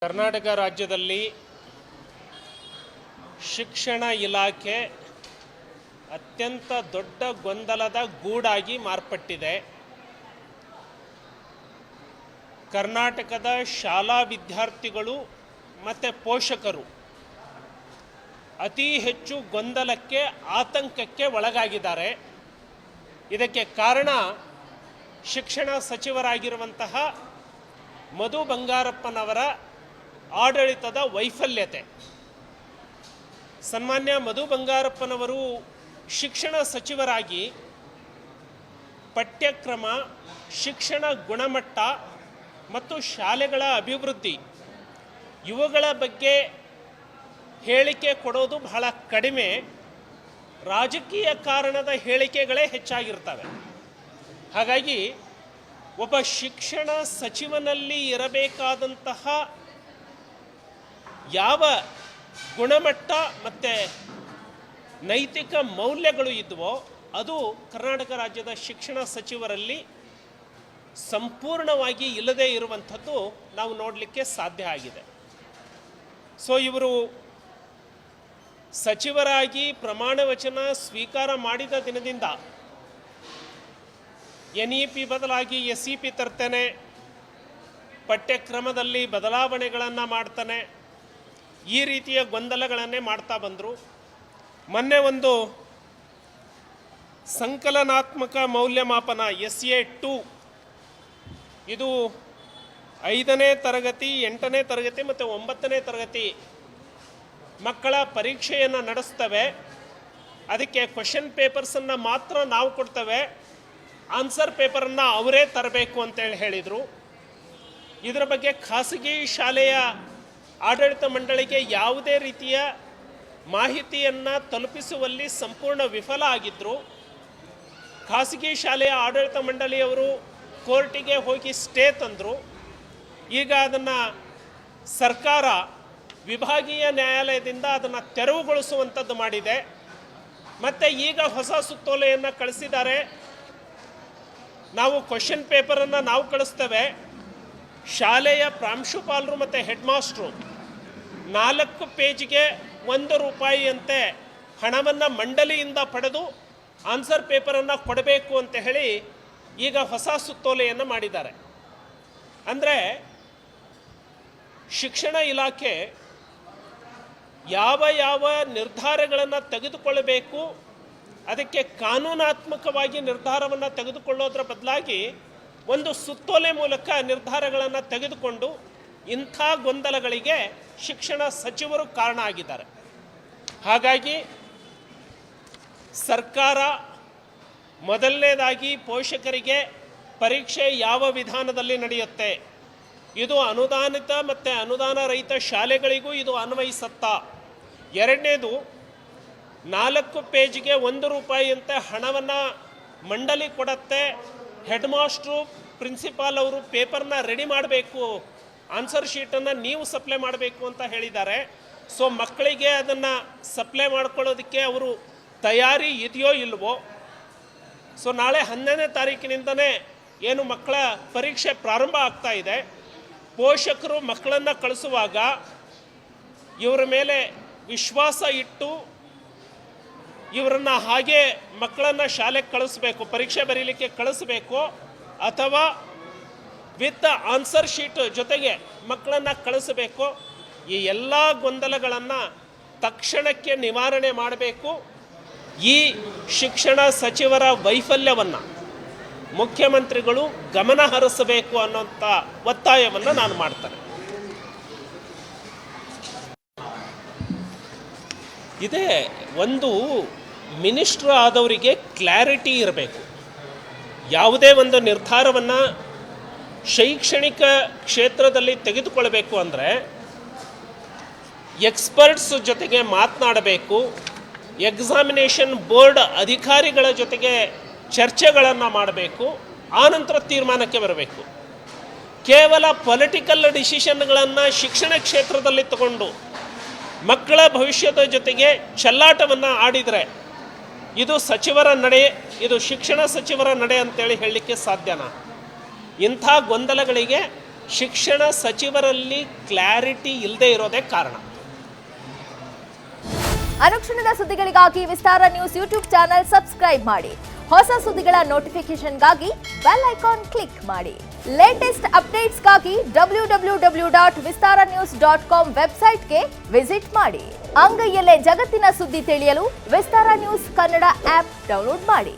ಕರ್ನಾಟಕ ರಾಜ್ಯದಲ್ಲಿ ಶಿಕ್ಷಣ ಇಲಾಖೆ ಅತ್ಯಂತ ದೊಡ್ಡ ಗೊಂದಲದ ಗೂಡಾಗಿ ಮಾರ್ಪಟ್ಟಿದೆ. ಕರ್ನಾಟಕದ ಶಾಲಾ ವಿದ್ಯಾರ್ಥಿಗಳು ಮತ್ತು ಪೋಷಕರು ಅತಿ ಹೆಚ್ಚು ಗೊಂದಲಕ್ಕೆ, ಆತಂಕಕ್ಕೆ ಒಳಗಾಗಿದ್ದಾರೆ. ಇದಕ್ಕೆ ಕಾರಣ ಶಿಕ್ಷಣ ಸಚಿವರಾಗಿರುವಂತಹ ಮಧು ಬಂಗಾರಪ್ಪನವರ ಆಡಳಿತದ ವೈಫಲ್ಯತೆ. ಸನ್ಮಾನ್ಯ ಮಧು ಬಂಗಾರಪ್ಪನವರು ಶಿಕ್ಷಣ ಸಚಿವರಾಗಿ ಪಠ್ಯಕ್ರಮ, ಶಿಕ್ಷಣ ಗುಣಮಟ್ಟ ಮತ್ತು ಶಾಲೆಗಳ ಅಭಿವೃದ್ಧಿ ಇವುಗಳ ಬಗ್ಗೆ ಹೇಳಿಕೆ ಕೊಡೋದು ಬಹಳ ಕಡಿಮೆ. ರಾಜಕೀಯ ಕಾರಣದ ಹೇಳಿಕೆಗಳೇ ಹೆಚ್ಚಾಗಿರ್ತವೆ. ಹಾಗಾಗಿ ಒಬ್ಬ ಶಿಕ್ಷಣ ಸಚಿವನಲ್ಲಿ ಇರಬೇಕಾದಂತಹ ಯಾವ ಗುಣಮಟ್ಟ ಮತ್ತು ನೈತಿಕ ಮೌಲ್ಯಗಳು ಇದ್ವೋ ಅದು ಕರ್ನಾಟಕ ರಾಜ್ಯದ ಶಿಕ್ಷಣ ಸಚಿವರಲ್ಲಿ ಸಂಪೂರ್ಣವಾಗಿ ಇಲ್ಲದೇ ಇರುವಂಥದ್ದು ನಾವು ನೋಡಲಿಕ್ಕೆ ಸಾಧ್ಯ ಆಗಿದೆ. ಸೊ ಇವರು ಸಚಿವರಾಗಿ ಪ್ರಮಾಣ ವಚನ ಸ್ವೀಕಾರ ಮಾಡಿದ ದಿನದಿಂದ NEP ಬದಲಾಗಿ SEP ತರ್ತೇನೆ, ಪಠ್ಯಕ್ರಮದಲ್ಲಿ ಬದಲಾವಣೆಗಳನ್ನು ಮಾಡ್ತಾನೆ, ಈ ರೀತಿಯ ಗೊಂದಲಗಳನ್ನೇ ಮಾಡ್ತಾ ಬಂದರು. ಮೊನ್ನೆ ಒಂದು ಸಂಕಲನಾತ್ಮಕ ಮೌಲ್ಯಮಾಪನ SA2 ಇದು 5ನೇ ತರಗತಿ, 8ನೇ ತರಗತಿ ಮತ್ತು 9ನೇ ತರಗತಿ ಮಕ್ಕಳ ಪರೀಕ್ಷೆಯನ್ನು ನಡೆಸ್ತವೆ. ಅದಕ್ಕೆ ಕ್ವಶನ್ ಪೇಪರ್ಸನ್ನು ಮಾತ್ರ ನಾವು ಕೊಡ್ತೇವೆ, ಆನ್ಸರ್ ಪೇಪರನ್ನು ಅವರೇ ತರಬೇಕು ಅಂತೇಳಿ ಹೇಳಿದರು. ಇದರ ಬಗ್ಗೆ ಖಾಸಗಿ ಶಾಲೆಯ ಆಡಳಿತ ಮಂಡಳಿಗೆ ಯಾವುದೇ ರೀತಿಯ ಮಾಹಿತಿಯನ್ನು ತಲುಪಿಸುವಲ್ಲಿ ಸಂಪೂರ್ಣ ವಿಫಲ ಆಗಿದ್ದರು. ಖಾಸಗಿ ಶಾಲೆಯ ಆಡಳಿತ ಮಂಡಳಿಯವರು ಕೋರ್ಟಿಗೆ ಹೋಗಿ ಸ್ಟೇ ತಂದರು. ಈಗ ಅದನ್ನು ಸರ್ಕಾರ ವಿಭಾಗೀಯ ನ್ಯಾಯಾಲಯದಿಂದ ಅದನ್ನು ತೆರವುಗೊಳಿಸುವಂಥದ್ದು ಮಾಡಿದೆ. ಮತ್ತು ಈಗ ಹೊಸ ಸುತ್ತೋಲೆಯನ್ನು ಕಳಿಸಿದ್ದಾರೆ. ನಾವು ಕ್ವಶನ್ ಪೇಪರನ್ನು ನಾವು ಕಳಿಸ್ತೇವೆ, ಶಾಲೆಯ ಪ್ರಾಂಶುಪಾಲರು ಮತ್ತು ಹೆಡ್ ಮಾಸ್ಟ್ರು 4 ಪೇಜ್ಗೆ ₹1 ಅಂತೆ ಹಣವನ್ನು ಮಂಡಳಿಯಿಂದ ಪಡೆದು ಆನ್ಸರ್ ಪೇಪರನ್ನು ಕೊಡಬೇಕು ಅಂತ ಹೇಳಿ ಈಗ ಹೊಸ ಸುತ್ತೋಲೆಯನ್ನು ಮಾಡಿದ್ದಾರೆ. ಅಂದರೆ ಶಿಕ್ಷಣ ಇಲಾಖೆ ಯಾವ ನಿರ್ಧಾರಗಳನ್ನು ತೆಗೆದುಕೊಳ್ಳಬೇಕು, ಅದಕ್ಕೆ ಕಾನೂನಾತ್ಮಕವಾಗಿ ನಿರ್ಧಾರವನ್ನು ತೆಗೆದುಕೊಳ್ಳೋದ್ರ ಬದಲಾಗಿ ಒಂದು ಸುತ್ತೋಲೆ ಮೂಲಕ ನಿರ್ಧಾರಗಳನ್ನು ತೆಗೆದುಕೊಂಡು ಇಂಥ ಗೊಂದಲಗಳಿಗೆ ಶಿಕ್ಷಣ ಸಚಿವರು ಕಾರಣ ಆಗಿದ್ದಾರೆ. ಹಾಗಾಗಿ ಸರ್ಕಾರ ಮೊದಲನೇದಾಗಿ ಪೋಷಕರಿಗೆ ಪರೀಕ್ಷೆ ಯಾವ ವಿಧಾನದಲ್ಲಿ ನಡೆಯುತ್ತೆ, ಇದು ಅನುದಾನಿತ ಮತ್ತು ಅನುದಾನ ರಹಿತ ಶಾಲೆಗಳಿಗೂ ಇದು ಅನ್ವಯಿಸುತ್ತಾ, ಎರಡನೇದು 4 ಪೇಜ್ಗೆ ₹1 ಅಂತ ಹಣವನ್ನು ಮಂಡಳಿ ಕೊಡುತ್ತೆ, ಹೆಡ್ ಮಾಸ್ಟ್ರು ಪ್ರಿನ್ಸಿಪಾಲ್ ಅವರು ಪೇಪರ್ನ ರೆಡಿ ಮಾಡಬೇಕು, ಆನ್ಸರ್ ಶೀಟನ್ನು ನೀವು ಸಪ್ಲೈ ಮಾಡಬೇಕು ಅಂತ ಹೇಳಿದ್ದಾರೆ. ಸೊ ಮಕ್ಕಳಿಗೆ ಅದನ್ನು ಸಪ್ಲೈ ಮಾಡ್ಕೊಳ್ಳೋದಕ್ಕೆ ಅವರು ತಯಾರಿ ಇದೆಯೋ ಇಲ್ವೋ. ಸೊ ನಾಳೆ 11ನೇ ತಾರೀಕಿನಿಂದನೇ ಏನು ಮಕ್ಕಳ ಪರೀಕ್ಷೆ ಪ್ರಾರಂಭ ಆಗ್ತಾ ಇದೆ. ಪೋಷಕರು ಮಕ್ಕಳನ್ನು ಕಳಿಸುವಾಗ ಇವರ ಮೇಲೆ ವಿಶ್ವಾಸ ಇಟ್ಟು ಇವರನ್ನು ಹಾಗೆ ಮಕ್ಕಳನ್ನು ಶಾಲೆಗೆ ಕಳಿಸ್ಬೇಕು, ಪರೀಕ್ಷೆ ಬರೀಲಿಕ್ಕೆ ಕಳಿಸ್ಬೇಕು, ಅಥವಾ ವಿತ್ ಆನ್ಸರ್ ಶೀಟ್ ಜೊತೆಗೆ ಮಕ್ಕಳನ್ನು ಕಳಿಸಬೇಕು. ಈ ಎಲ್ಲ ಗೊಂದಲಗಳನ್ನು ತಕ್ಷಣಕ್ಕೆ ನಿವಾರಣೆ ಮಾಡಬೇಕು. ಈ ಶಿಕ್ಷಣ ಸಚಿವರ ವೈಫಲ್ಯವನ್ನು ಮುಖ್ಯಮಂತ್ರಿಗಳು ಗಮನ ಹರಿಸಬೇಕು ಅನ್ನೋಂಥ ಒತ್ತಾಯವನ್ನು ನಾನು ಮಾಡ್ತೇನೆ. ಇದೇ ಒಂದು ಮಿನಿಸ್ಟ್ರ್ ಆದವರಿಗೆ ಕ್ಲಾರಿಟಿ ಇರಬೇಕು. ಯಾವುದೇ ಒಂದು ನಿರ್ಧಾರವನ್ನು ಶೈಕ್ಷಣಿಕ ಕ್ಷೇತ್ರದಲ್ಲಿ ತೆಗೆದುಕೊಳ್ಳಬೇಕು ಅಂದರೆ ಎಕ್ಸ್ಪರ್ಟ್ಸ್ ಜೊತೆಗೆ ಮಾತನಾಡಬೇಕು, ಎಕ್ಸಾಮಿನೇಷನ್ ಬೋರ್ಡ್ ಅಧಿಕಾರಿಗಳ ಜೊತೆಗೆ ಚರ್ಚೆಗಳನ್ನು ಮಾಡಬೇಕು, ಆನಂತರ ತೀರ್ಮಾನಕ್ಕೆ ಬರಬೇಕು. ಕೇವಲ ಪೊಲಿಟಿಕಲ್ ಡಿಸಿಷನ್ಗಳನ್ನು ಶಿಕ್ಷಣ ಕ್ಷೇತ್ರದಲ್ಲಿ ತಗೊಂಡು ಮಕ್ಕಳ ಭವಿಷ್ಯದ ಜೊತೆಗೆ ಚೆಲ್ಲಾಟವನ್ನು ಆಡಿದರೆ ಇದು ಸಚಿವರ ನಡೆ, ಇದು ಶಿಕ್ಷಣ ಸಚಿವರ ನಡೆ ಅಂತೇಳಿ ಹೇಳಲಿಕ್ಕೆ ಸಾಧ್ಯನಾ? ಇಂಥ ಗೊಂದಲಗಳಿಗೆ ಶಿಕ್ಷಣ ಸಚಿವರಲ್ಲಿ ಕ್ಲಾರಿಟಿ ಇಲ್ಲದೆ ಇರೋದೇ ಕಾರಣ. ಅನುಕ್ಷಣದ ಸುದ್ದಿಗಳಿಗಾಗಿ ವಿಸ್ತಾರ ನ್ಯೂಸ್ ಯೂಟ್ಯೂಬ್ ಚಾನೆಲ್ ಸಬ್ಸ್ಕ್ರೈಬ್ ಮಾಡಿ. ಹೊಸ ಸುದ್ದಿಗಳ ನೋಟಿಫಿಕೇಶನ್ಗಾಗಿ ಬೆಲ್ ಐಕಾನ್ ಕ್ಲಿಕ್ ಮಾಡಿ. ಲೇಟೆಸ್ಟ್ ಅಪ್ಡೇಟ್ಸ್ಗಾಗಿ www.vistaranews.com ವೆಬ್ಸೈಟ್ಗೆ ವಿಸಿಟ್ ಮಾಡಿ. ಅಂಗೈಯಲ್ಲೇ ಜಗತ್ತಿನ ಸುದ್ದಿ ತಿಳಿಯಲು ವಿಸ್ತಾರ ನ್ಯೂಸ್ ಕನ್ನಡ ಆಪ್ ಡೌನ್ಲೋಡ್ ಮಾಡಿ.